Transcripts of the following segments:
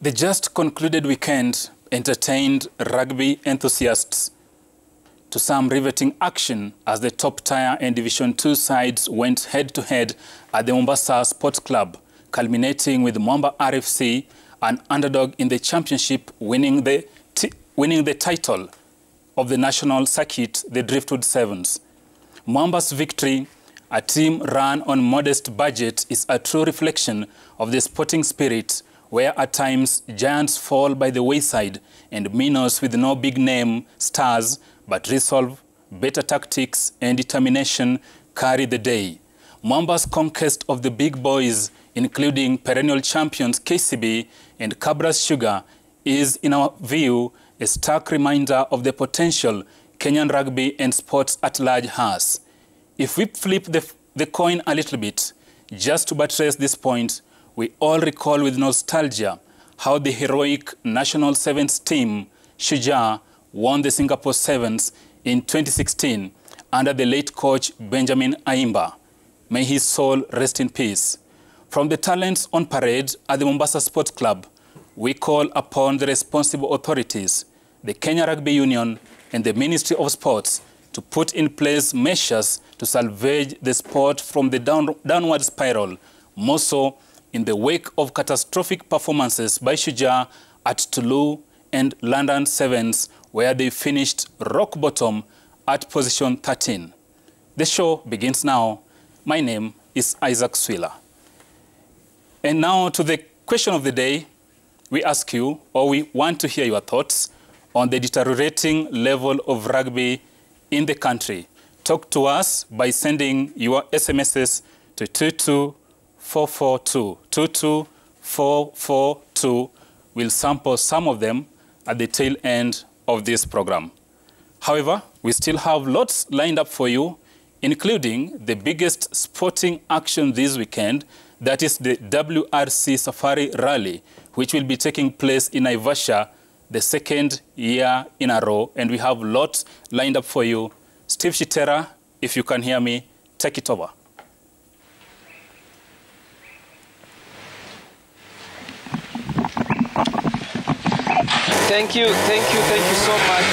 The just concluded weekend entertained rugby enthusiasts to some riveting action as the top tier and Division 2 sides went head-to-head at the Mombasa Sports Club, culminating with Mwamba RFC, an underdog in the championship, winning the title of the national circuit, the Driftwood Sevens. Mwamba's victory, a team run on modest budget, is a true reflection of the sporting spirit, where at times giants fall by the wayside and minnows with no big-name stars but resolve, better tactics and determination carry the day. Mwamba's conquest of the big boys, including perennial champions KCB and Cabra's Sugar, is, in our view, a stark reminder of the potential Kenyan rugby and sports at large has. If we flip the coin a little bit, just to buttress this point, we all recall with nostalgia how the heroic National Sevens team, Shujaa, won the Singapore Sevens in 2016 under the late coach Benjamin Aimba. May his soul rest in peace. From the talents on parade at the Mombasa Sports Club, we call upon the responsible authorities, the Kenya Rugby Union and the Ministry of Sports to put in place measures to salvage the sport from the downward spiral, more so in the wake of catastrophic performances by Shujaa at Toulouse and London Sevens, where they finished rock bottom at position 13. The show begins now. My name is Isaac Swiller. And now to the question of the day. We ask you, or we want to hear your thoughts on the deteriorating level of rugby in the country. Talk to us by sending your SMSs to 22442. 22442. We'll sample some of them at the tail end of this program. However, we still have lots lined up for you, including the biggest sporting action this weekend, that is the WRC Safari Rally, which will be taking place in Naivasha the second year in a row, and we have lots lined up for you. Steve Shitera, if you can hear me, take it over. Thank you so much.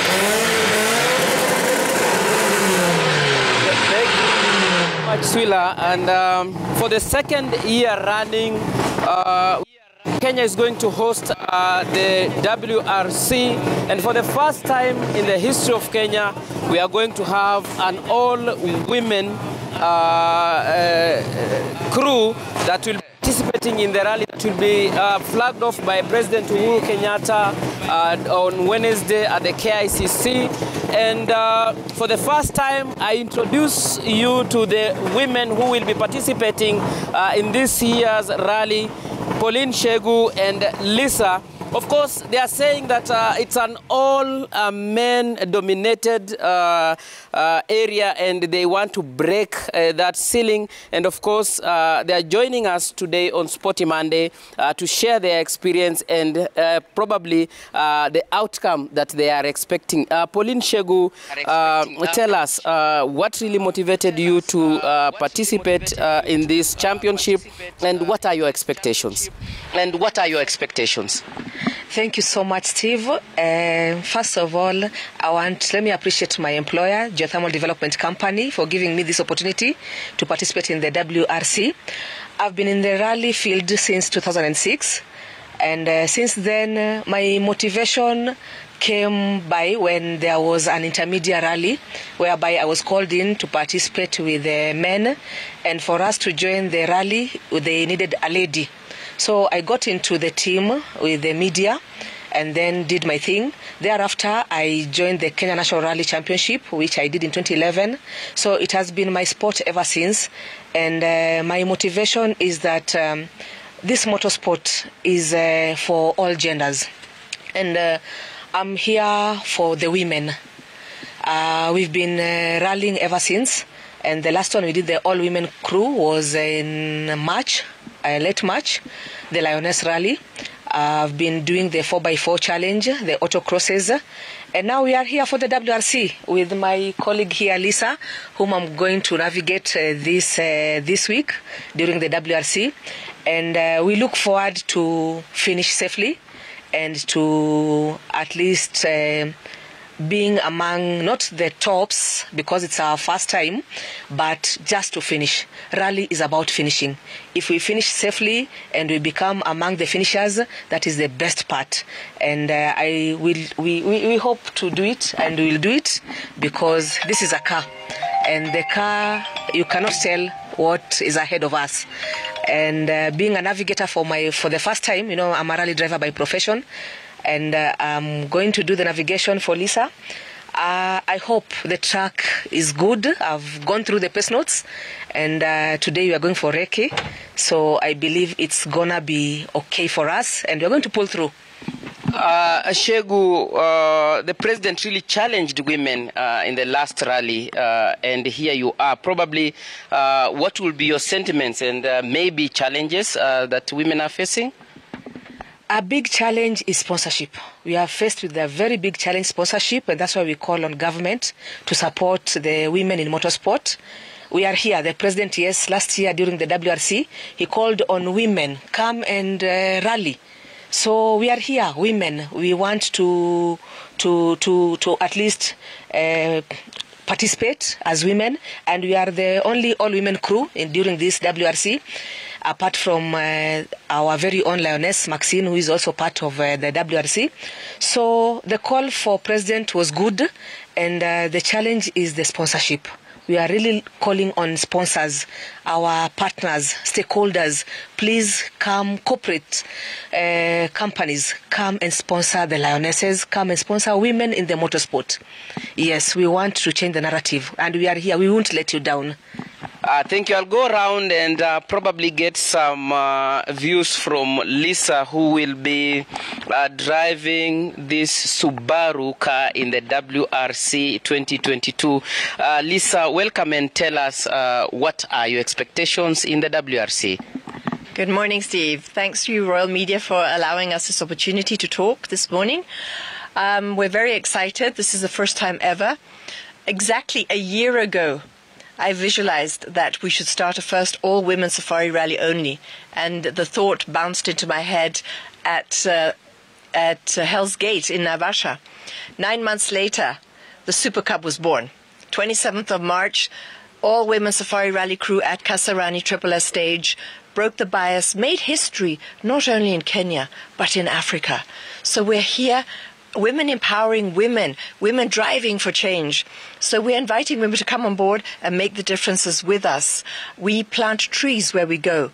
Thank you much, Swila. And for the second year running, Kenya is going to host the WRC, and for the first time in the history of Kenya, we are going to have an all-women crew that will be participating in the rally, that will be flagged off by President Uhuru Kenyatta on Wednesday at the KICC. And for the first time, I introduce you to the women who will be participating in this year's rally, Pauline Shegu and Lisa. Of course, they are saying that it's an all-men-dominated area, and they want to break that ceiling. And of course, they are joining us today on Sporty Monday to share their experience and probably the outcome that they are expecting. Pauline Shegu, tell us what really motivated you to participate in this championship, and what are your expectations? Thank you so much, Steve. First of all, let me appreciate my employer, Geothermal Development Company, for giving me this opportunity to participate in the WRC. I've been in the rally field since 2006, and since then, my motivation came by when there was an intermediate rally, whereby I was called in to participate with the men, and for us to join the rally, they needed a lady. So I got into the team with the media and then did my thing. Thereafter, I joined the Kenya National Rally Championship, which I did in 2011. So it has been my sport ever since. And my motivation is that this motorsport is for all genders. And I'm here for the women. We've been rallying ever since. And the last one we did, the all-women crew, was in March. Late March, the Lioness Rally. I've been doing the 4x4 challenge, the autocrosses, and now we are here for the WRC with my colleague here, Lisa, whom I'm going to navigate this week during the WRC, and we look forward to finish safely and to at least being among not the tops because it's our first time, but just to finish. Rally is about finishing. If we finish safely and we become among the finishers, that is the best part. And we hope to do it, and we will do it because this is a car, and the car, you cannot tell what is ahead of us. And being a navigator for the first time, you know, I'm a rally driver by profession, and I'm going to do the navigation for Lisa. I hope the track is good. I've gone through the pace notes, and today we are going for Reiki, so I believe it's gonna be okay for us, and we're going to pull through. Shegu, the president really challenged women in the last rally, and here you are. Probably, what will be your sentiments and maybe challenges that women are facing? A big challenge is sponsorship. We are faced with a very big challenge, sponsorship, and that's why we call on government to support the women in motorsport. We are here. The president, yes, last year during the WRC, he called on women, come and rally. So we are here, women. We want to at least participate as women, and we are the only all-women crew during this WRC, apart from our very own lioness, Maxine, who is also part of the WRC. So the call for president was good, and the challenge is the sponsorship. We are really calling on sponsors, our partners, stakeholders. Please come, corporate companies, come and sponsor the lionesses, come and sponsor women in the motorsport. Yes, we want to change the narrative, and we are here. We won't let you down. Thank you. I'll go around and probably get some views from Lisa, who will be driving this Subaru car in the WRC 2022. Lisa, welcome, and tell us what are your expectations in the WRC? Good morning, Steve. Thanks to you, Royal Media, for allowing us this opportunity to talk this morning. We're very excited. This is the first time ever. Exactly a year ago, I visualized that we should start a first all-women safari rally only, and the thought bounced into my head at Hell's Gate in Naivasha. 9 months later, the Super Cup was born. 27th of March, all-women safari rally crew at Kasarani Triple S stage broke the bias, made history, not only in Kenya, but in Africa. So we're here, women empowering women, women driving for change. So we're inviting women to come on board and make the differences with us. We plant trees where we go.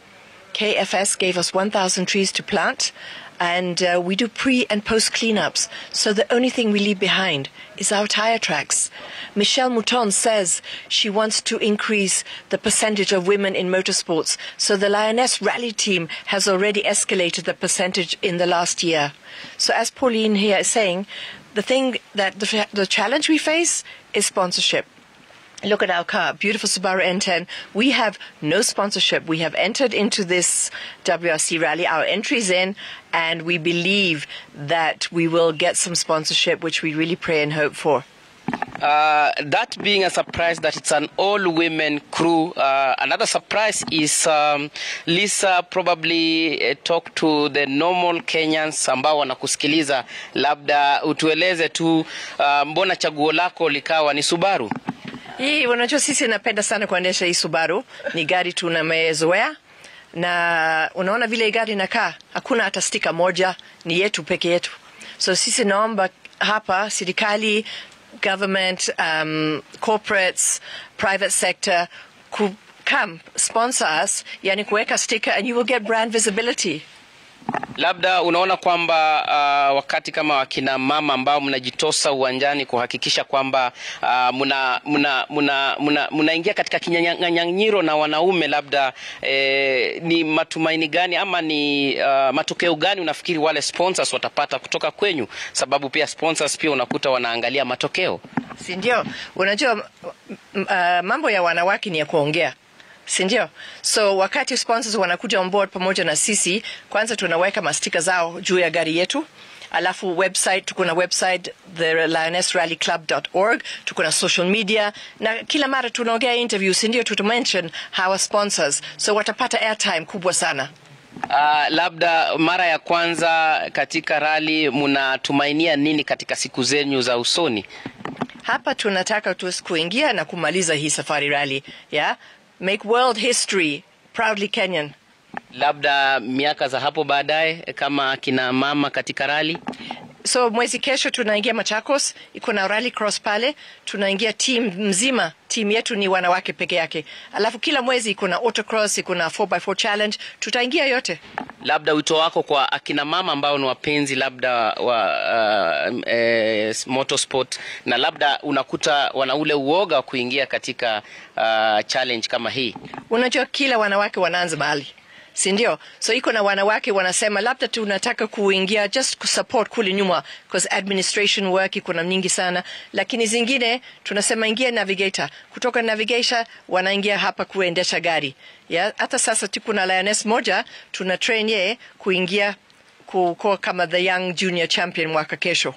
KFS gave us 1,000 trees to plant, and we do pre and post cleanups. So the only thing we leave behind is our tire tracks. Michelle Mouton says she wants to increase the percentage of women in motorsports. So the Lioness Rally team has already escalated the percentage in the last year. So as Pauline here is saying, the thing that the challenge we face is sponsorship. Look at our car, beautiful Subaru N10. We have no sponsorship. We have entered into this WRC rally. Our entry's in, and we believe that we will get some sponsorship, which we really pray and hope for. That being a surprise that it's an all-women crew, another surprise is Lisa probably talk to the normal Kenyans ambao wanakusikiliza, labda utueleze tu mbona chaguo lako likawa ni Subaru? Hii, unajua sisi napenda sana kuendesha hii Subaru. Ni gari tunamezoea, na unaona vile gari inakaa, hakuna hata stika moja, ni yetu peke yetu. So sisi naomba hapa serikali, government, corporates, private sector, come sponsor us, yani kuweka sticker, and you will get brand visibility. Labda unaona kwamba wakati kama wakina mama ambao mnajitosa uwanjani kuhakikisha kwamba mnaingia katika kinyang'anyiro na wanaume, labda ni matumaini gani ama ni matokeo gani unafikiri wale sponsors watapata kutoka kwenyu? Sababu pia sponsors pia unakuta wanaangalia matokeo. Si ndio? Unajua mambo ya wanawake ni ya kuongea. Sindio? So wakati sponsors wanakuja on board pamoja na sisi, kwanza tunaweka mastika zao juu ya gari yetu. Alafu website, tukuna website thelionessrallyclub.org, tukuna social media, na kila mara tunaongea interview, sindio, tutumention our sponsors. So watapata airtime kubwa sana. Labda mara ya kwanza katika rally, mnatumainia nini katika siku zenyu za usoni? Hapa tunataka tu kuingia na kumaliza hii safari rally, yeah? Make world history, proudly Kenyan. Labda miaka za hapo baadaye kama kina mama katika rally? So mwezi kesho tunaingia Machakos, iko na rally cross pale, tunaingia team mzima, team yetu ni wanawake peke yake. Alafu kila mwezi iko na autocross, iko na 4x4 challenge, tutaingia yote. Labda wito wako kwa akina mama ambao ni wapenzi labda wa motorsport, na labda unakuta wana ule uoga wa kuingia katika challenge kama hii. Unajua kila wanawake wanaanza mahali, si ndio? So iko na wanawake wanasema labda tunataka kuingia just kusupport kule nyuma because administration work iko na nyingi sana, lakini zingine tunasema ingia navigator, kutoka navigator wanaingia hapa kuendesha gari. Yeah, hata sasa tuko na lioness moja tuna train ye kuingia kuwa kama the young junior champion mwaka kesho.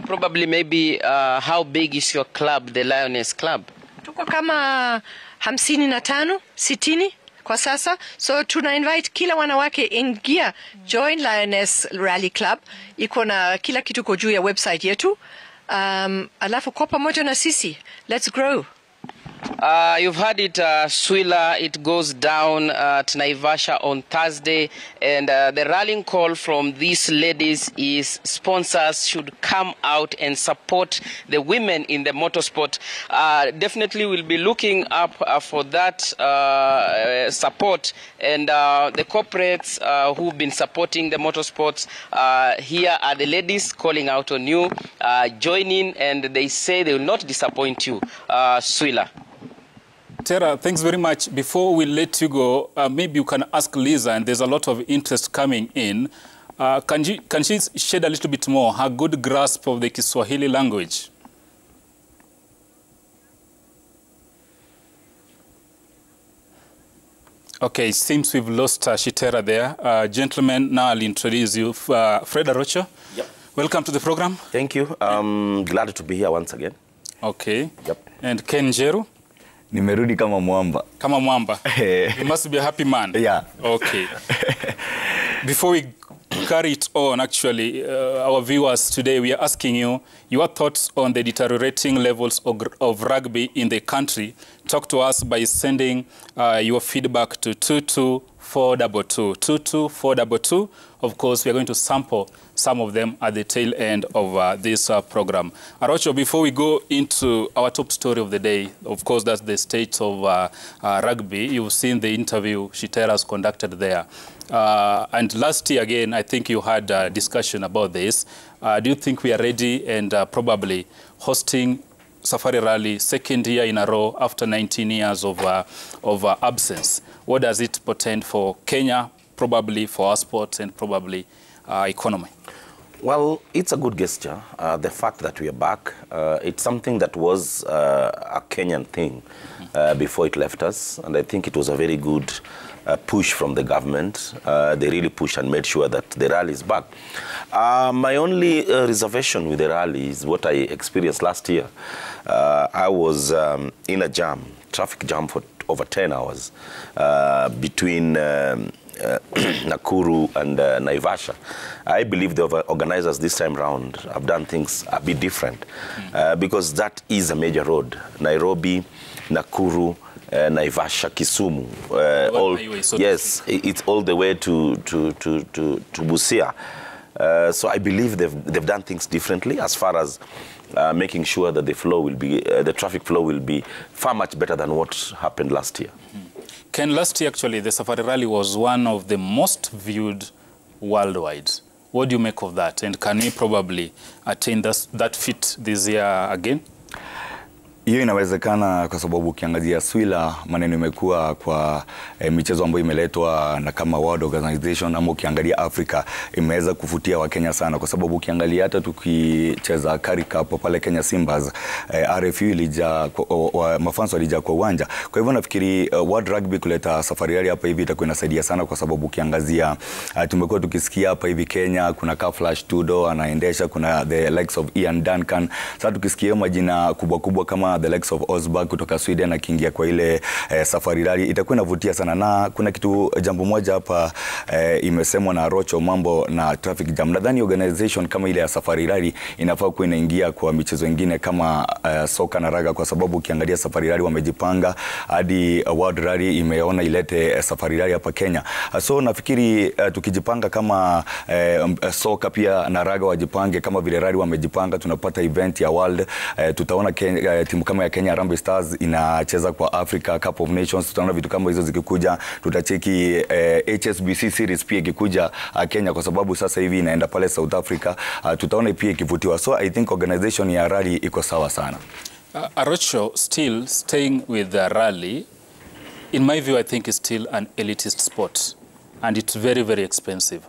Probably maybe how big is your club, the Lioness Club? Tuko kama 55 60 kwa sasa, so tuna invite kila wanawake ingia join Lioness Rally Club, iko na kila kitu kwa juu ya website yetu. Alafu kwa pamoja na sisi, let's grow. You've heard it, Swila, it goes down at Naivasha on Thursday, and the rallying call from these ladies is sponsors should come out and support the women in the motorsport. Definitely we'll be looking up for that support, and the corporates who've been supporting the motorsports, here are the ladies calling out on you, join in, and they say they will not disappoint you, Swila. Tara, thanks very much. Before we let you go, maybe you can ask Lisa, and there's a lot of interest coming in. Can she shed a little bit more her good grasp of the Kiswahili language? Okay, it seems we've lost Shitera there. Gentlemen, now I'll introduce you. Fred Arocho, yep. Welcome to the program. Thank you. I'm glad to be here once again. Okay. Yep. And Ken Jeru? Nimerudi kama Mwamba. Kama Mwamba. You must be a happy man. Yeah. Okay. Before we carry it on, actually, our viewers today, we are asking you your thoughts on the deteriorating levels of rugby in the country. Talk to us by sending your feedback to 22422. 22422. Of course, we are going to sample some of them at the tail end of this program. Arocho, before we go into our top story of the day, of course, that's the state of rugby. You've seen the interview Shitera's conducted there. And last year, again, I think you had a discussion about this. Do you think we are ready and probably hosting Safari Rally second year in a row after 19 years of absence? What does it portend for Kenya, probably for our sports and probably economy? Well, it's a good gesture. The fact that we are back, it's something that was a Kenyan thing before it left us, and I think it was a very good push from the government. They really pushed and made sure that the rally is back. My only reservation with the rally is what I experienced last year. I was in a jam, traffic jam for over 10 hours between Nakuru and Naivasha. I believe the organizers this time round have done things a bit different because that is a major road. Nairobi, Nakuru, Naivasha, Kisumu, yes, it's all the way to Busia. So I believe they've done things differently as far as making sure that the flow will be, the traffic flow will be far much better than what happened last year. Ken, last year actually the Safari Rally was one of the most viewed worldwide. What do you make of that? And can we probably attain that feat this year again? Hiyo inawezekana kwa sababu ukiangazia Swila maneno imekuwa kwa michezo ambayo imeletwa na kama World Organization, ama ukiangalia Afrika imeweza kuvutia wa Kenya sana, kwa sababu ukiangalia hata tukicheza Currie Cup pale Kenya Simbas, RFU ilija mafans walija kwa uwanja. Kwa hivyo nafikiri World Rugby kuleta Safari Rally hapa hivi itakuwa inasaidia sana, kwa sababu ukiangazia tumekuwa tukisikia hapa hivi Kenya kuna ka Flash Tudo anaendesha, kuna the likes of Ian Duncan. Sasa tukisikia majina kubwa kubwa kama tukiona the likes of Osberg kutoka Sweden akiingia kwa ile Safari Rally, itakuwa inavutia sana. Na kuna jambo moja hapa imesemwa na Rocho, mambo na traffic jam. Nadhani organization kama ile ya Safari Rally inafaa kuwa inaingia kwa michezo mingine kama soka na raga, kwa sababu ukiangalia Safari Rally wamejipanga hadi World Rally imeona ilete Safari Rally hapa Kenya. So nafikiri tukijipanga kama soka pia na raga wajipange kama vile rally wamejipanga, tunapata event ya World. Tutaona timu kama ya Kenya Harambee Stars inacheza kwa Africa Cup of Nations. Tutaona vitu kama hizo zikikuja. Tutacheki HSBC series pia ikikuja Kenya, kwa sababu sasa hivi inaenda pale South Africa. Tutaona pia ikivutiwa. So I think organization ya rally iko sawa sana. Arocho, still staying with the rally, in my view, I think it's still an elitist sport, and it's very, very expensive.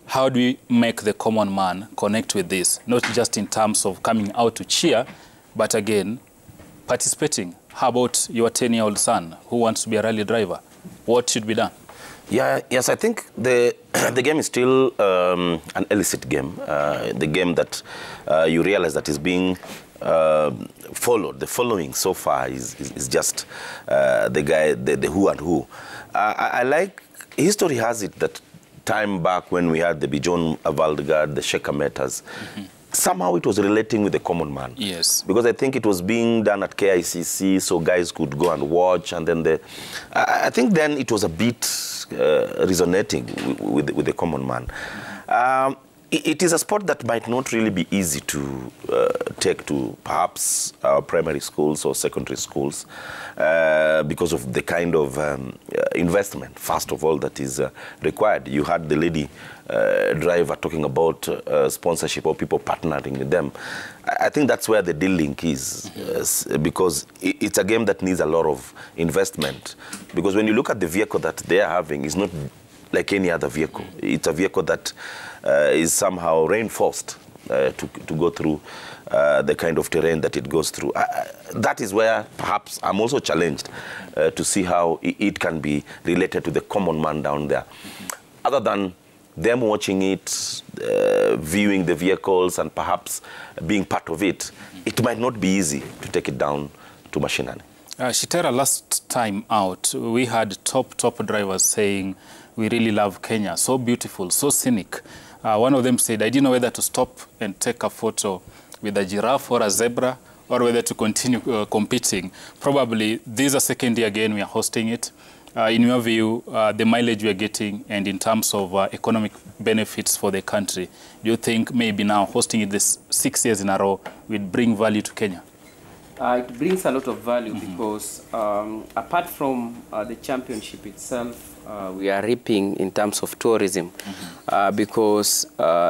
How do we make the common man connect with this? Not just in terms of coming out to cheer, but again, participating. How about your 10-year-old son who wants to be a rally driver? What should be done? Yes, I think the game is still an illicit game. The game that you realize that is being followed. The following so far is just the who and who. I like, history has it that time back when we had the Bijon Avaldegard, the Shekametas, somehow it was relating with the common man. Yes. Because I think it was being done at KICC, so guys could go and watch, and then I think then it was a bit resonating with the common man. It is a sport that might not really be easy to take to perhaps primary schools or secondary schools because of the kind of investment, first of all, that is required. You had the lady driver talking about sponsorship or people partnering with them. I think that's where the deal link is, because it's a game that needs a lot of investment. Because when you look at the vehicle that they are having, it's not like any other vehicle. It's a vehicle that is somehow reinforced to go through the kind of terrain that it goes through. That is where perhaps I'm also challenged to see how it can be related to the common man down there. Other than them watching it, viewing the vehicles, and perhaps being part of it, it might not be easy to take it down to Mashinani. Shitera, last time out, we had top drivers saying, we really love Kenya, so beautiful, so scenic. One of them said, I didn't know whether to stop and take a photo with a giraffe or a zebra, or whether to continue competing. Probably this is a second year again we are hosting it. In your view, the mileage we are getting, and in terms of economic benefits for the country, do you think maybe now hosting it this 6 years in a row will bring value to Kenya? It brings a lot of value because apart from the championship itself, we are reaping in terms of tourism because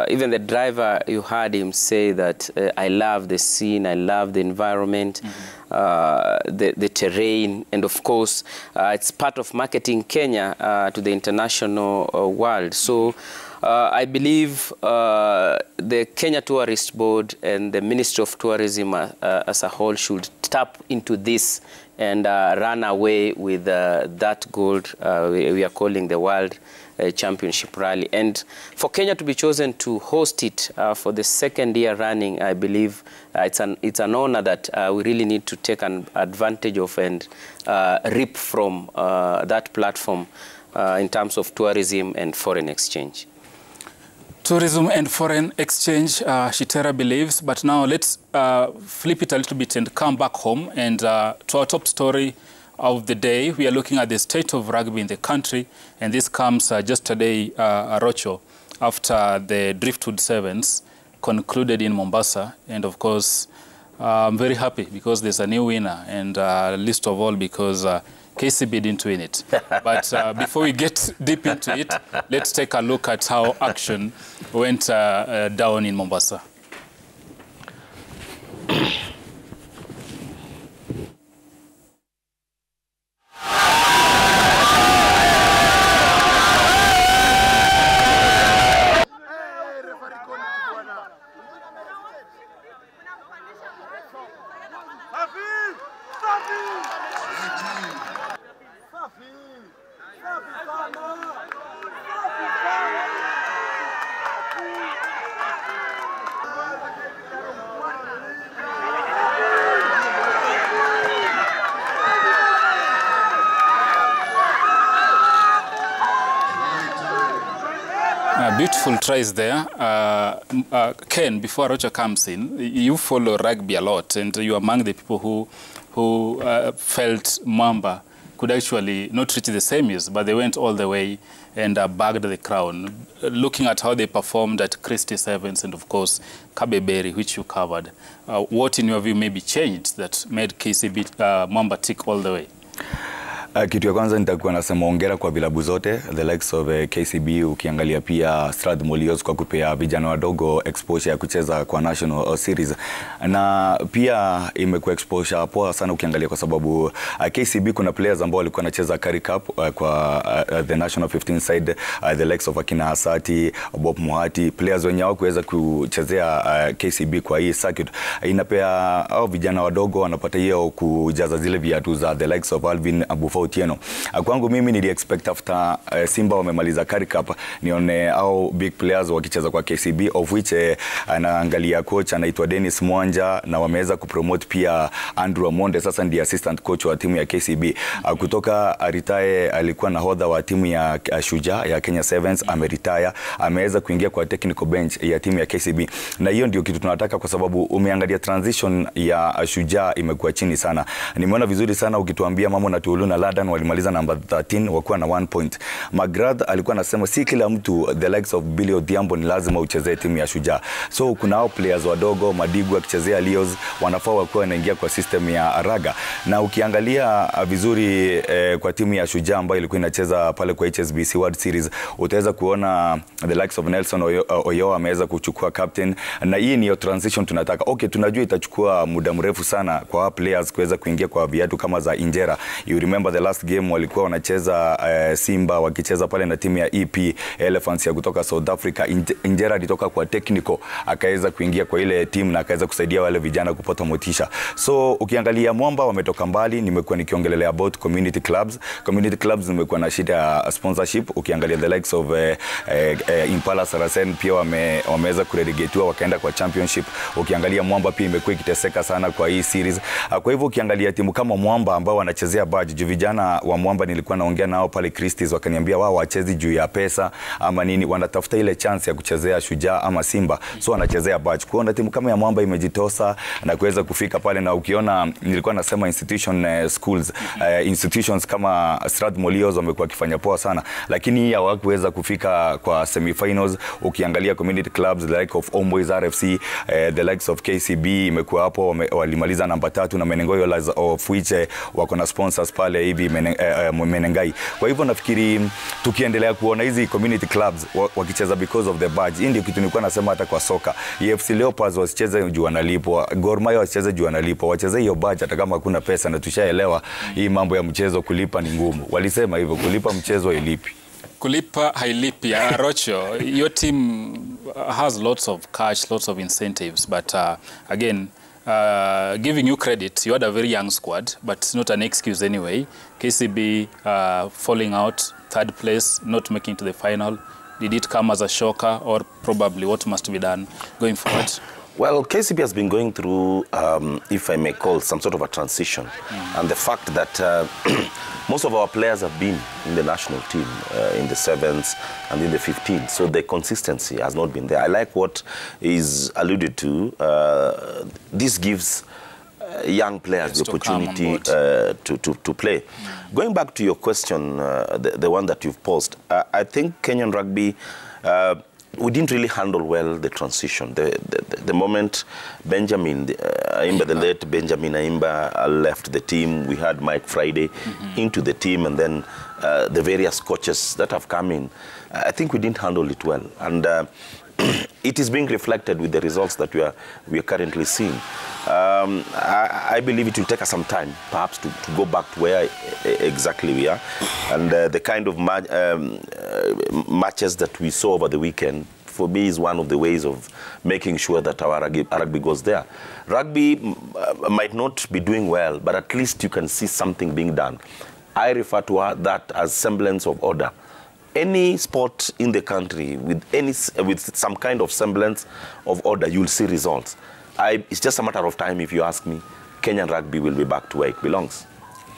even the driver, you heard him say that I love the scene, I love the environment, the terrain, and of course it's part of marketing Kenya to the international world. So I believe the Kenya Tourist Board and the Ministry of Tourism as a whole should tap into this and run away with that gold we are calling the World Championship Rally. And for Kenya to be chosen to host it for the second year running, I believe it's an honor that we really need to take an advantage of and reap from that platform in terms of tourism and foreign exchange. Tourism and foreign exchange, Shitera believes. But now let's flip it a little bit and come back home. And to our top story of the day, we are looking at the state of rugby in the country. And this comes just today, Arocho, after the Driftwood Sevens concluded in Mombasa. And of course, I'm very happy because there's a new winner. And least of all because KCB didn't win it. But before we get deep into it, let's take a look at how action went down in Mombasa. Beautiful tries there. Ken, before Rocha comes in, you follow rugby a lot, and you're among the people who felt Mwamba could actually not reach the semis, but they went all the way and bagged the crown. Looking at how they performed at Sporty Sevens and, of course, Kabeberi, which you covered, what in your view maybe changed that made KCB Mwamba tick all the way? Kitu ya kwanza nitakuwa nasema hongera kwa vilabu zote, the likes of KCB, ukiangalia pia Strathmore kwa kupea vijana wadogo exposure ya kucheza kwa national series, na pia imekuwa exposure poa sana ukiangalia kwa sababu KCB kuna players ambao walikuwa wanacheza Currie Cup kwa the national 15 side, the likes of akina Asati, Bob Muhati, players wenye hawakuweza kuchezea KCB kwa hii circuit. Inapea hao vijana wadogo wanapata hiyo kujaza zile viatu za the likes of Alvin Abufo Otieno. Kwangu mimi nili expect after Simba wamemaliza Currie Cup nione au big players wakicheza kwa KCB, of which anaangalia coach anaitwa Dennis Mwanja, na wameweza kupromote pia Andrew Amonde, sasa ndiye assistant coach wa timu ya KCB. Kutoka retire alikuwa nahodha wa timu ya Shujaa ya Kenya Sevens, ameretire, ameweza kuingia kwa technical bench ya timu ya KCB, na hiyo ndio kitu tunataka kwa sababu umeangalia transition ya Shujaa imekuwa chini sana. Nimeona vizuri sana ukituambia Mamo na Tuulu na Ladan walimaliza number 13 wakuwa na 1 point. McGrath alikuwa anasema si kila mtu the likes of Billy Odhiambo ni lazima uchezee timu ya Shujaa. So kuna hao players wadogo, Madigu akichezea Leos, wanafaa wakuwa wanaingia kwa system ya raga. Na ukiangalia vizuri kwa timu ya Shujaa ambayo ilikuwa inacheza pale kwa HSBC World Series, utaweza kuona the likes of Nelson Oyo ameweza kuchukua captain, na hii ni transition tunataka. Okay, tunajua itachukua muda mrefu sana kwa players kuweza kuingia kwa viatu kama za Injera. You remember the last game walikuwa wanacheza Simba wakicheza pale na timu ya EP Elephants ya kutoka South Africa. Injera alitoka kwa technical akaweza kuingia kwa ile team na akaweza kusaidia wale vijana kupata motisha. So ukiangalia Mwamba wametoka mbali. Nimekuwa nikiongelelea about community clubs. Community clubs nimekuwa na shida ya sponsorship. Ukiangalia the likes of Impala Saracen pia wameweza kurelegatiwa wakaenda kwa championship. Ukiangalia Mwamba pia imekuwa ikiteseka sana kwa hii series. Kwa hivyo ukiangalia timu kama Mwamba ambao wanachezea badge, vijana wa Mwamba nilikuwa naongea nao pale Christie's wakaniambia wao wachezi juu ya pesa ama nini, wanatafuta ile chance ya kuchezea Shujaa ama Simba, so wanachezea badge. Kuona timu kama ya Mwamba imejitosa na kuweza kufika pale, na ukiona nilikuwa nasema schools institutions kama Strathmore wamekuwa kifanya poa sana, lakini hawakuweza kufika kwa semifinals. Ukiangalia community clubs like of Homeboys RFC, the likes of KCB imekuwa hapo walimaliza namba 3 na Menengoyo of which wako na sponsors pale hivi Menengai. Kwa hivyo nafikiri tukiendelea kuona hizi community clubs wakicheza because of the badge, hii ndio kitu nilikuwa nasema hata kwa soka. EFC Leopards wasicheze juu wanalipwa, Gor Mahia wasicheze juu wanalipwa, wacheze hiyo badge hata kama hakuna pesa, na tushaelewa hii mambo ya mchezo kulipa ni ngumu. Walisema hivyo, kulipa mchezo hailipi. Kulipa hailipi. Rocho, your team has lots of cash, lots of incentives, but again, giving you credit, you had a very young squad, but it's not an excuse anyway. KCB falling out, 3rd place, not making it to the final. Did it come as a shocker, or probably what must be done going forward? Well, KCB has been going through, if I may call, some sort of a transition. And the fact that most of our players have been in the national team, in the 7s and in the 15s. So the consistency has not been there. I like what is alluded to. This gives young players the opportunity to play. Going back to your question, the one that you've posed, I think Kenyan rugby, we didn't really handle well the transition. The moment Benjamin Aimba, the late Benjamin Aimba left the team, we had Mike Friday into the team, and then the various coaches that have come in, I think we didn't handle it well. And it is being reflected with the results that we are currently seeing. I believe it will take us some time, perhaps, to go back to where exactly we are. And the kind of matches that we saw over the weekend, for me, is one of the ways of making sure that our rugby goes there. Rugby might not be doing well, but at least you can see something being done. I refer to that as semblance of order. Any sport in the country with some kind of semblance of order, you'll see results. It's just a matter of time, if you ask me. Kenyan rugby will be back to where it belongs.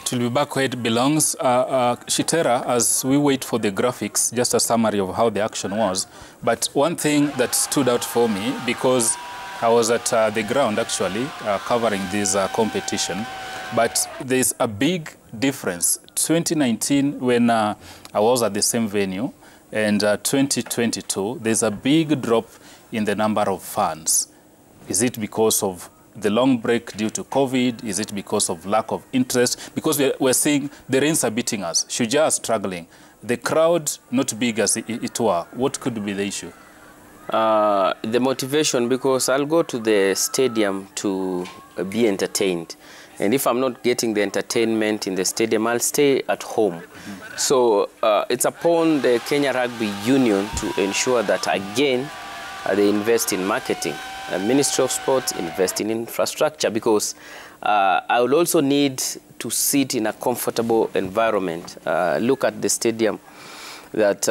It will be back where it belongs. Shitera, as we wait for the graphics, just a summary of how the action was. But one thing that stood out for me, because I was at the ground actually covering this competition, but there's a big difference. 2019, when I was at the same venue, and 2022, there's a big drop in the number of fans. Is it because of the long break due to COVID? Is it because of lack of interest? Because we're seeing the rains are beating us. Shujaa struggling. The crowd not big as it were. What could be the issue? The motivation, because I'll go to the stadium to be entertained. And if I'm not getting the entertainment in the stadium, I'll stay at home. So it's upon the Kenya Rugby Union to ensure that, again, they invest in marketing. Ministry of Sports invest in infrastructure, because I will also need to sit in a comfortable environment. Look at the stadium that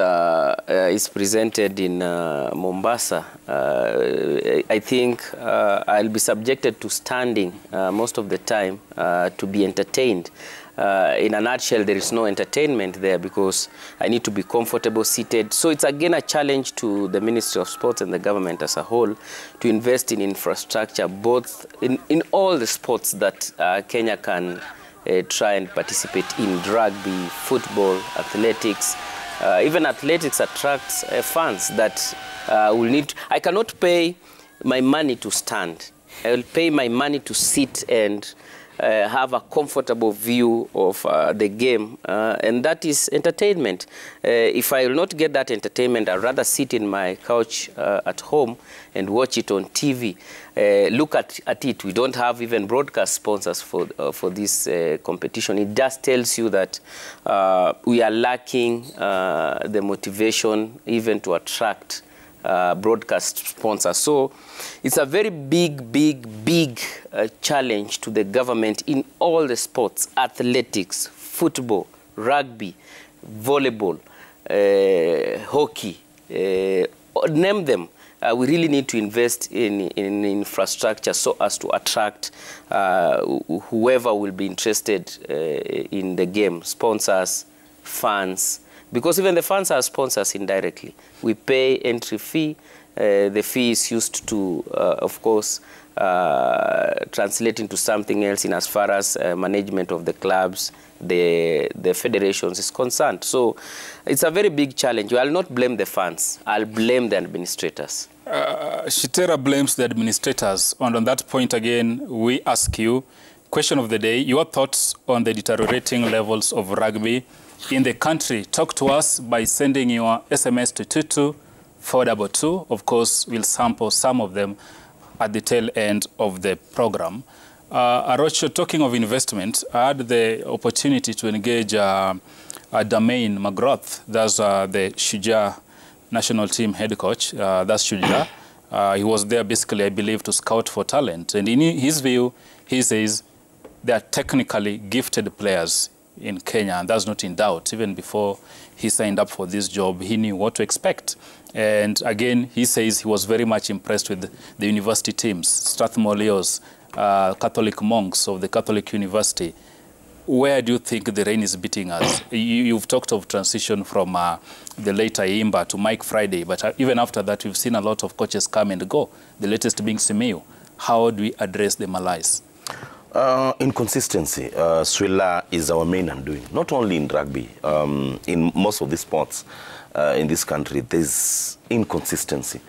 is presented in Mombasa. I think I'll be subjected to standing most of the time to be entertained. In a nutshell, there is no entertainment there because I need to be comfortable seated. So it's again a challenge to the Ministry of Sports and the government as a whole to invest in infrastructure, both in all the sports that Kenya can try and participate in: rugby, football, athletics. Even athletics attracts fans that will need. I cannot pay my money to stand. I will pay my money to sit and have a comfortable view of the game, and that is entertainment. If I will not get that entertainment, I'd rather sit in my couch at home and watch it on TV. Look at it. We don't have even broadcast sponsors for this competition. It just tells you that we are lacking the motivation even to attract broadcast sponsors. So it's a very big challenge to the government in all the sports: athletics, football, rugby, volleyball, hockey, name them. We really need to invest in infrastructure so as to attract whoever will be interested in the game: sponsors, fans. Because even the fans are sponsors indirectly. We pay entry fee. The fee is used to, of course, translate into something else in as far as management of the clubs, the federations is concerned. So it's a very big challenge. I'll not blame the fans. I'll blame the administrators. Shitera blames the administrators. And on that point again, we ask you, question of the day, your thoughts on the deteriorating levels of rugby in the country. Talk to us by sending your SMS to 22422. Of course, we'll sample some of them at the tail end of the program. Arocho, talking of investment, I had the opportunity to engage Damain McGrath. That's the Shujaa national team head coach. That's Shujaa. He was there basically, I believe, to scout for talent. And in his view, he says they are technically gifted players in Kenya, and that's not in doubt. Even before he signed up for this job, he knew what to expect. And again, he says he was very much impressed with the university teams, Strathmore Leos, Catholic monks of the Catholic University. Where do you think the rain is beating us? You've talked of transition from the later Imba to Mike Friday, but even after that, we've seen a lot of coaches come and go, the latest being Simiyu. How do we address the malaise? Inconsistency. Srila is our main undoing, not only in rugby. In most of the sports in this country, there's inconsistency.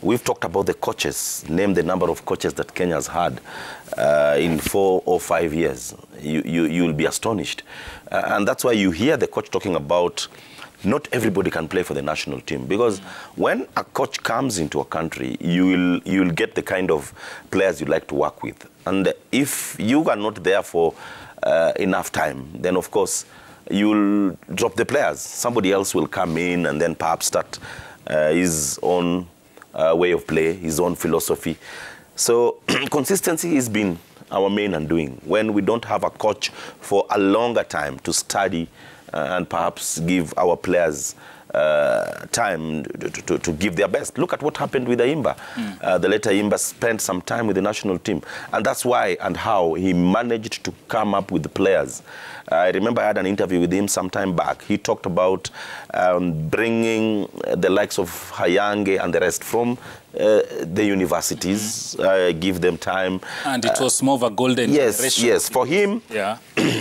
We've talked about the coaches. Name the number of coaches that Kenya has had in 4 or 5 years. You'll be astonished. And that's why you hear the coach talking about not everybody can play for the national team, because when a coach comes into a country, you'll get the kind of players you like to work with. And if you are not there for enough time, then of course you'll drop the players. Somebody else will come in and then perhaps start his own way of play, his own philosophy. So consistency has been our main undoing. When we don't have a coach for a longer time to study and perhaps give our players time to give their best. Look at what happened with Imba. The later Imba spent some time with the national team, and that's why and how he managed to come up with the players. I remember I had an interview with him some time back. He talked about bringing the likes of Hayange and the rest from the universities, give them time. And it was more of a golden generation. Yes, for him,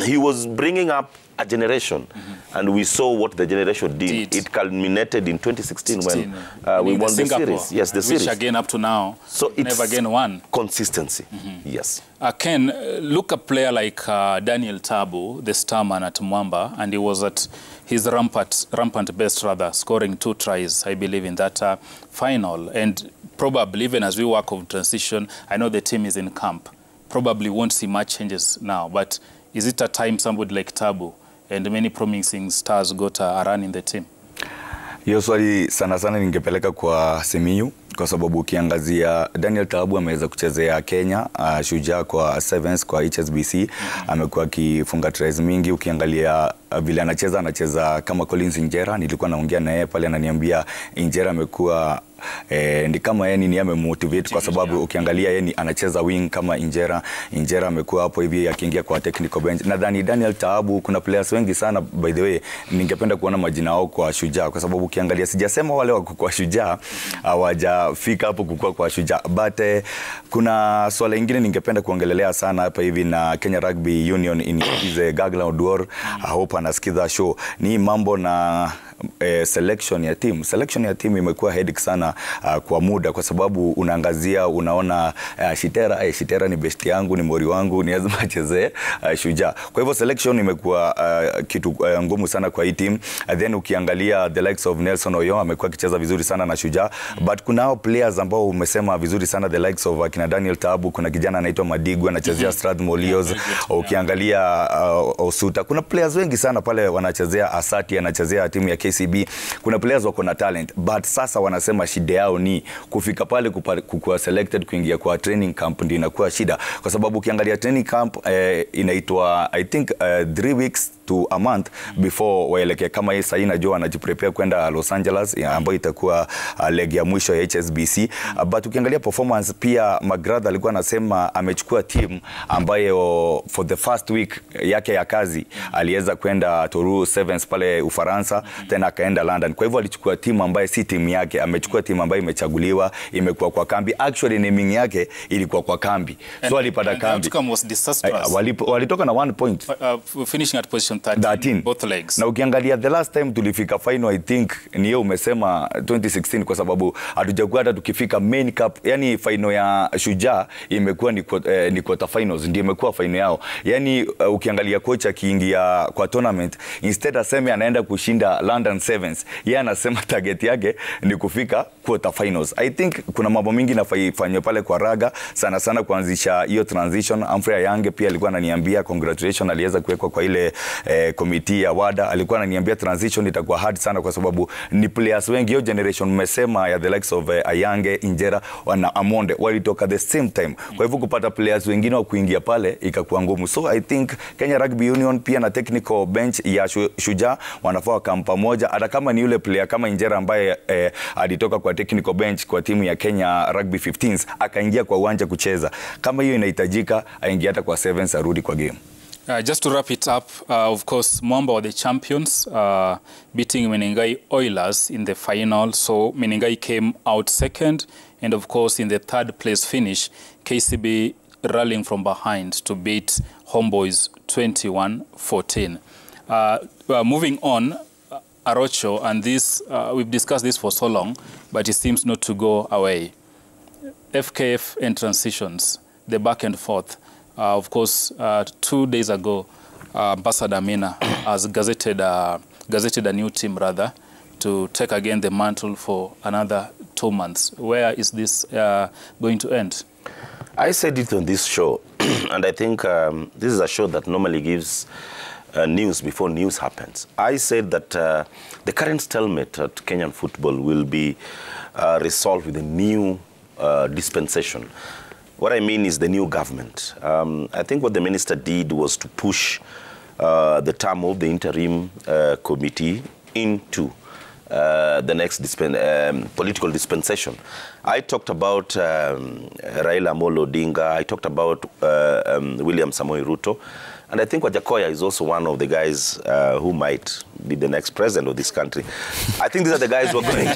he was bringing up a generation, and we saw what the generation did. It culminated in 2016 when we won the series. Yes, the series. Which again up to now, so it's never again won. Consistency, yes. Ken, look at a player like Daniel Tabu, the starman at Mwamba, and he was at his rampant best, rather, scoring 2 tries, I believe, in that final. And probably, even as we work on transition, I know the team is in camp. Probably won't see much changes now, but is it a time somebody like Tabu and many promising stars got a run in the team? Hiyo swali sana sana ningepeleka kwa Simiyu, kwa sababu ukiangazia Daniel Tabu ameweza kuchezea Kenya, Shujaa kwa Sevens kwa HSBC, amekuwa akifunga tries mingi. Ukiangalia vile anacheza kama Collins Injera, nilikuwa naongea na yeye pale, ananiambia Injera amekuwa ni kama yeye ni amemotivate, kwa sababu ukiangalia yeye anacheza wing kama Injera amekuwa hapo hivi akiingia kwa technical bench. Nadhani Daniel Tabu, kuna players wengi sana, by the way, ningependa kuona majina yao kwa Shujaa, kwa sababu ukiangalia, sijasema wale wako kwa Shujaa hawajafika hapo kukua kwa Shujaa, but kuna swala lingine ningependa kuongelelea sana hapa hivi na Kenya Rugby Union in is Gagla Odwor. I hope anasikiza show. Ni mambo na selection ya team. Selection ya team imekuwa headache sana kwa muda, kwa sababu unaangazia, unaona Shitera ni best yangu, ni mori wangu, ni lazima acheze Shujaa. Kwa hivyo selection imekuwa kitu ngumu sana kwa hii team. Then ukiangalia the likes of Nelson Oyo amekuwa akicheza vizuri sana na Shujaa, but kuna players ambao umesema vizuri sana, the likes of kina Daniel Tabu, kuna kijana anaitwa Madigu anachezea Strathmore Leos. Ukiangalia Osuta, kuna players wengi sana pale wanachezea Asati, anachezea timu ya KCB. Kuna players wako na talent, but sasa wanasema shida yao ni kufika pale kukuwa selected kuingia kwa training camp, ndio inakuwa shida, kwa sababu ukiangalia training camp inaitwa I think 3 weeks to a month before waelekea. Kama hii sasa najua anajiprepare kwenda Los Angeles, ambayo itakuwa leg ya mwisho ya HSBC. But ukiangalia performance pia, McGrath alikuwa anasema amechukua team ambayo for the first week yake ya kazi aliweza kwenda Driftwood Sevens pale Ufaransa, tena akaenda London. Kwa hivyo alichukua timu ambayo si timu yake, amechukua timu ambayo imechaguliwa, imekuwa kwa kambi. Actually naming yake ilikuwa kwa kambi, so alipata kambi. The outcome was disastrous. Walitoka na 1 point, finishing at position 13 both legs. Na ukiangalia the last time tulifika final, I think ni yeye umesema 2016, kwa sababu hatujakuwa hata tukifika main cup. Yani final ya Shujaa imekuwa ni quarter finals, ndio imekuwa final yao. Yani ukiangalia coach akiingia kwa tournament, instead aseme anaenda kushinda London Sevens, yeye anasema target yake ni kufika quarter finals. I think kuna mambo mingi nafanywa pale kwa raga sana sana kuanzisha hiyo transition. Amfrey Yange pia alikuwa ananiambia congratulations, aliweza kuwekwa kwa ile committee ya WADA. Alikuwa ananiambia transition itakuwa hard sana, kwa sababu ni players wengi hiyo generation mmesema ya the likes of Ayange, Injera na Amonde walitoka the same time. Kwa hivyo kupata players wengine wa kuingia pale ikakuwa ngumu. So I think Kenya Rugby Union pia na technical bench ya Shujaa wanafaa kama pamoja, hata kama ni yule player kama Injera ambaye alitoka kwa technical bench kwa timu ya Kenya Rugby 15s akaingia kwa uwanja kucheza. Kama hiyo inahitajika, aingia hata kwa Sevens arudi kwa game. Just to wrap it up, of course, Mwamba were the champions, beating Menengai Oilers in the final. So Menengai came out second, and of course, in the 3rd place finish, KCB rallying from behind to beat Homeboys 21-14. Moving on, Arocho, and this we've discussed this for so long, but it seems not to go away. FKF and transitions, the back and forth. Of course, 2 days ago, Ambassador Mina has gazetted a new team, rather, to take again the mantle for another 2 months. Where is this going to end? I said it on this show, and I think this is a show that normally gives news before news happens. I said that the current stalemate at Kenyan football will be resolved with a new dispensation. What I mean is the new government. I think what the minister did was to push the term of the interim committee into the next political dispensation. I talked about Raila Amolo Odinga. I talked about William Samoei Ruto. And I think Wajakoya is also one of the guys who might be the next president of this country. I think these are the guys who are going.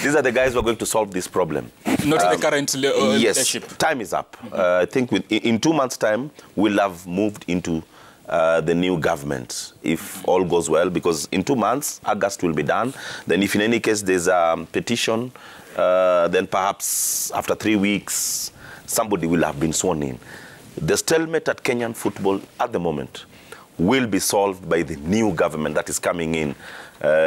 These are the guys who are going to solve this problem. Not the current leadership. Yes, time is up. I think in 2 months' time, we'll have moved into the new government, if all goes well, because in 2 months, August will be done. Then if in any case there's a petition, then perhaps after 3 weeks, somebody will have been sworn in. The stalemate at Kenyan football at the moment will be solved by the new government that is coming in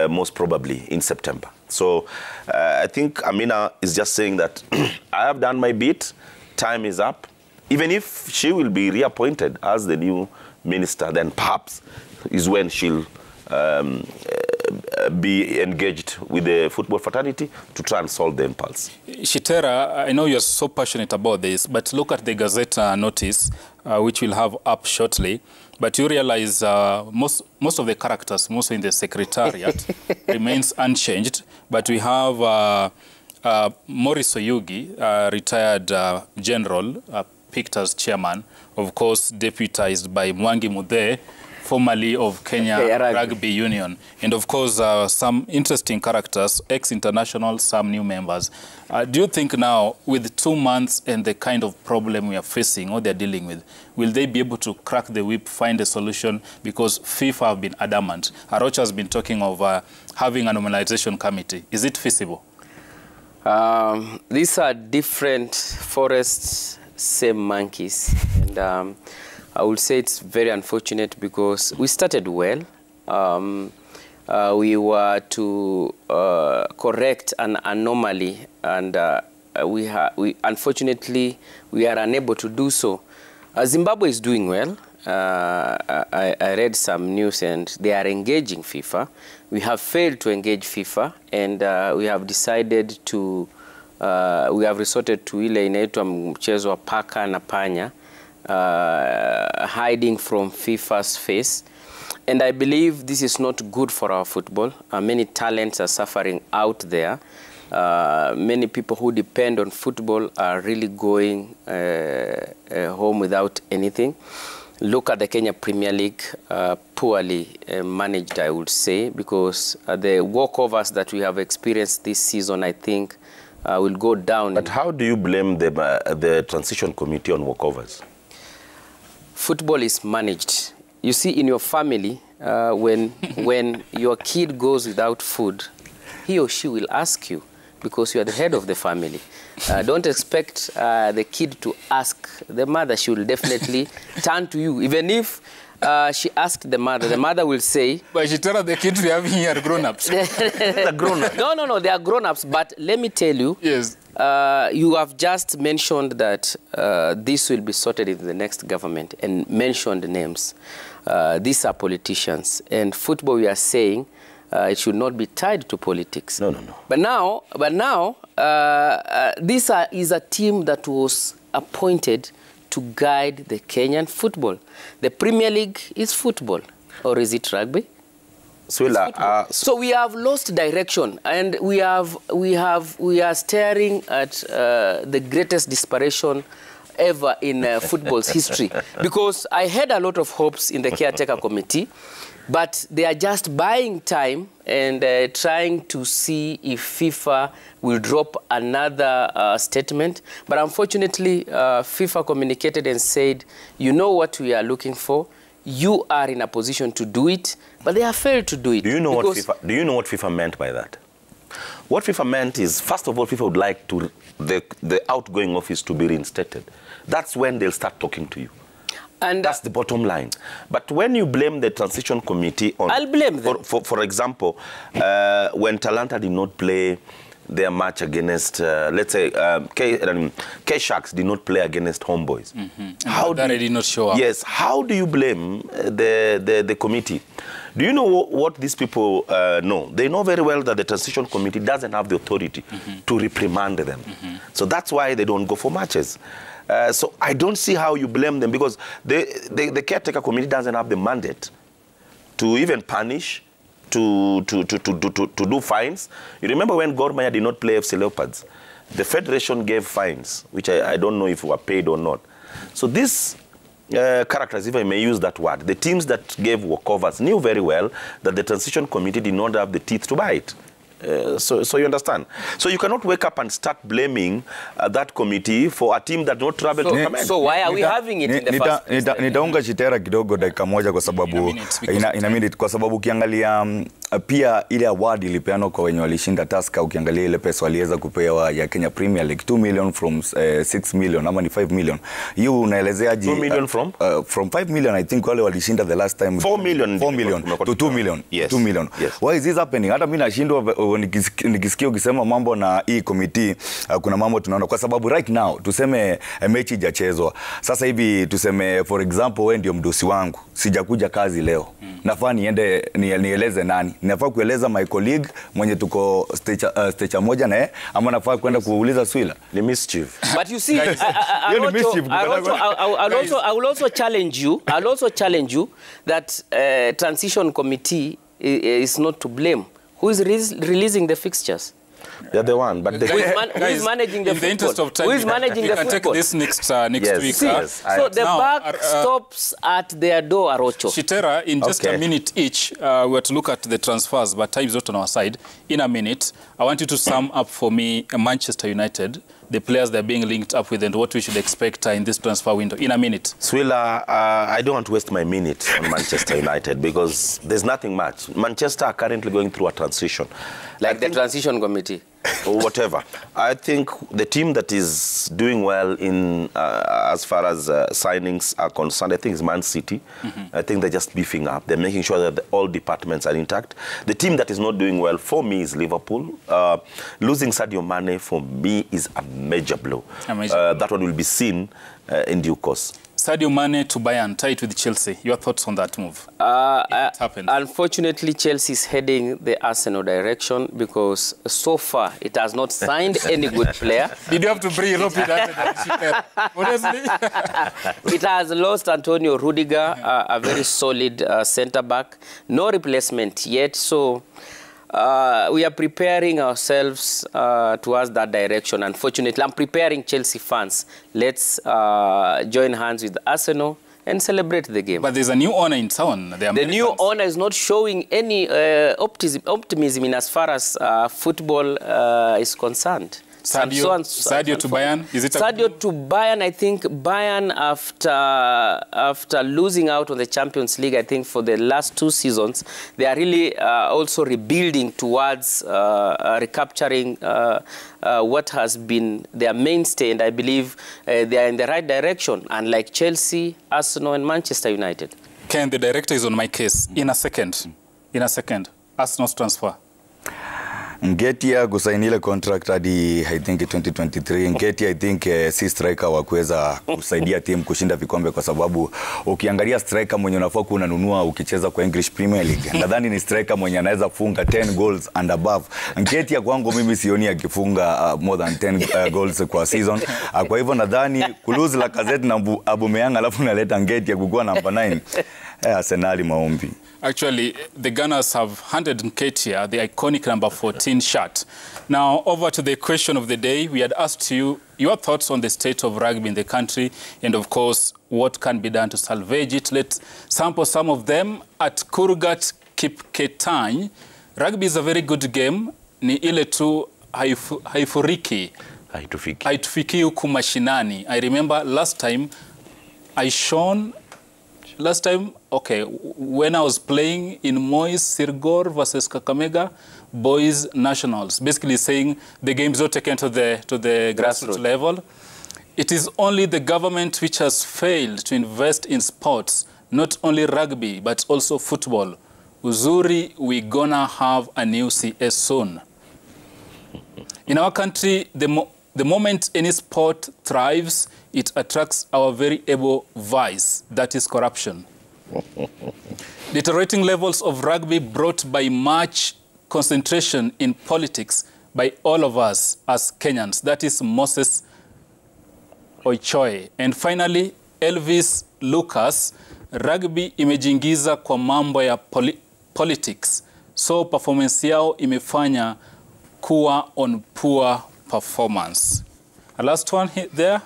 most probably in September. So I think Amina is just saying that I have done my bit, time is up. Even if she will be reappointed as the new minister, then perhaps is when she'll be engaged with the football fraternity to try and solve the impulse. Shitera, I know you're so passionate about this, but look at the Gazeta notice, which we'll have up shortly. But you realize most of the characters, mostly in the secretariat, remains unchanged. But we have Maurice Oyugi, retired general, picked as chairman, of course deputized by Mwangi Muthe, formerly of Kenya Rugby Union. And of course, some interesting characters, ex-international, some new members. Do you think now, with 2 months and the kind of problem we are facing, or they're dealing with, will they be able to crack the whip, find a solution? Because FIFA have been adamant. Arocha has been talking of having a normalization committee. Is it feasible? These are different forests, same monkeys. And I would say it's very unfortunate because we started well. We were to correct an anomaly, and unfortunately we are unable to do so. Zimbabwe is doing well. I read some news and they are engaging FIFA. We have failed to engage FIFA, and we have decided to, we have resorted to ile inaitwa mchezo wa paka na panya, hiding from FIFA's face. And I believe this is not good for our football. Many talents are suffering out there. Many people who depend on football are really going home without anything. Look at the Kenya Premier League, poorly managed, I would say, because the walkovers that we have experienced this season, I think, will go down. But how do you blame the transition committee on walkovers? Football is managed. You see, in your family, when your kid goes without food, he or she will ask you because you are the head of the family. Don't expect the kid to ask the mother. She will definitely turn to you. Even if she asked the mother will say... But she told the kids we have here are grown-ups. No, they are grown-ups. But let me tell you, yes. You have just mentioned that this will be sorted in the next government and mentioned names. These are politicians. And football, we are saying, it should not be tied to politics. No. But now, this is a team that was appointed to guide the Kenyan football. The Premier League is football, or is it rugby? So we have lost direction, and we are staring at the greatest desperation ever in football's history. Because I had a lot of hopes in the caretaker committee, but they are just buying time and trying to see if FIFA will drop another statement. But unfortunately, FIFA communicated and said, you know what we are looking for. You are in a position to do it, but they have failed to do it. Do you know what FIFA meant by that? What FIFA meant is, first of all, FIFA would like to the outgoing office to be reinstated. That's when they'll start talking to you. And that's the bottom line. But when you blame the transition committee on... I'll blame them. For example, when Talanta did not play their match against, let's say, K-Sharks did not play against Homeboys. How that did not show up. Yes. How do you blame the committee? Do you know what these people know? They know very well that the transition committee doesn't have the authority to reprimand them. So that's why they don't go for matches. So I don't see how you blame them, because the caretaker committee doesn't have the mandate to even punish, do fines. You remember when Gor Mahia did not play FC Leopards? The federation gave fines, which I don't know if were paid or not. So this characters, if I may use that word, the teams that gave walkovers knew very well that the transition committee did not have the teeth to bite. So you understand. So you cannot wake up and start blaming that committee for a team that not travel to Kakamega. So why are we having it in the first place? Nitaunga Chitera kidogo dakika moja kwa sababu ina minute kwa sababu ukiangalia pia ile award ilipeanwa kwa wenye walishinda Tusker, ukiangalia ile pesa waliweza kupewa ya Kenya Premier League 2 million from 6 million ama ni 5 million. Hiyo unaelezeaje? 2 million from 5 million I think wale walishinda the last time 4 million to 2 million. Yes. 2 million. Yes. Why is this happening? Hata mimi nashindwa nikisikia ukisema mambo na hii committee kuna mambo tunaona kwa sababu right now tuseme mechi hajachezwa. Sasa hivi tuseme for example wewe ndio mdosi wangu. Sijakuja kazi leo. Nafaa niende nieleze nani? Nafaa kueleza my colleague mwenye tuko stage moja naye ama nafaa kwenda kuuliza Swila? Ni mischief. But you see, I will also challenge you. I'll also challenge you that transition committee is not to blame. Who is releasing the fixtures? They're the one, but who is managing the in the interest of time, who is managing the football? Take this next week. Yes. So the buck stops at their door, Arocho. Chitera, in just a minute each, we are to look at the transfers, but time is not on our side. In a minute, I want you to sum up for me Manchester United, the players they're being linked up with, and what we should expect in this transfer window. In a minute. Swila, I don't want to waste my minute on Manchester United because there's nothing much. Manchester are currently going through a transition. Like the transition committee? Or whatever. I think the team that is doing well in as far as signings are concerned, I think is Man City. I think they're just beefing up. They're making sure that all departments are intact. The team that is not doing well for me is Liverpool. Losing Sadio Mane for me is a major blow. That one will be seen in due course. Sadio Mane to Bayern, tied with Chelsea. Your thoughts on that move? It happened. Unfortunately, Chelsea is heading the Arsenal direction because so far it has not signed any good player. Did you have to bring Honestly? It has lost Antonio Rudiger, a very solid centre-back. No replacement yet, so we are preparing ourselves towards that direction. Unfortunately, I'm preparing Chelsea fans. Let's join hands with Arsenal and celebrate the game. But there's a new owner in town. The new owner is not showing any optimism in as far as football is concerned. Sadio to Bayern, is it? Sadio to Bayern, I think Bayern after losing out on the Champions League, I think for the last 2 seasons, they are really also rebuilding towards recapturing what has been their mainstay, and I believe they are in the right direction, unlike Chelsea, Arsenal, and Manchester United. Ken, the director is on my case. In a second, Arsenal's transfer. Ngetia kusaini ile contract hadi I think 2023. Ngetia I think si striker wa kuweza kusaidia timu kushinda vikombe kwa sababu ukiangalia striker mwenye unafaa kununua ukicheza kwa English Premier League. Nadhani ni striker mwenye anaweza kufunga 10 goals and above. Ngetia kwangu mimi sioni akifunga more than 10 goals kwa season. Kwa hivyo nadhani kulose Lacazette na Aubameyang alafu naleta Ngetia kukua number 9. Arsenal maombi. Actually, the Gunners have handed Nketiah the iconic number 14 shirt. Now, over to the question of the day. We had asked you your thoughts on the state of rugby in the country and, of course, what can be done to salvage it. Let's sample some of them. At Kurgat Kipketany, rugby is a very good game. Ni ile tu haifuriki. Haitufiki huku mashinani. I remember last time when I was playing in Moise Sirgor versus Kakamega Boys Nationals, basically saying the game is not taken to the grassroots level. It is only the government which has failed to invest in sports, not only rugby, but also football. Uzuri, we're gonna have a new CS soon. In our country, the moment any sport thrives, it attracts our very able vice, that is corruption. Deteriorating levels of rugby brought by much concentration in politics by all of us as Kenyans. That is Moses Oichoe. And finally, Elvis Lucas, rugby imejingiza kwa mambo ya politics. So performance yao imefanya kuwa on poor performance. A last one there,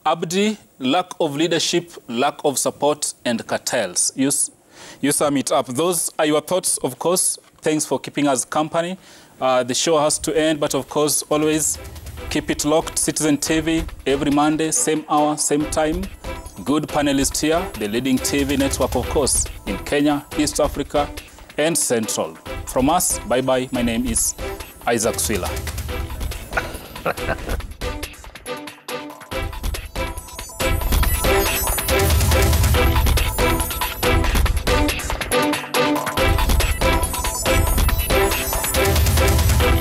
Abdi, lack of leadership, lack of support, and cartels. You sum it up. Those are your thoughts, of course. Thanks for keeping us company. The show has to end, but of course, always keep it locked. Citizen TV, every Monday, same hour, same time. Good panelists here, the leading TV network, of course, in Kenya, East Africa, and Central. From us, bye-bye. My name is Isaac Swila.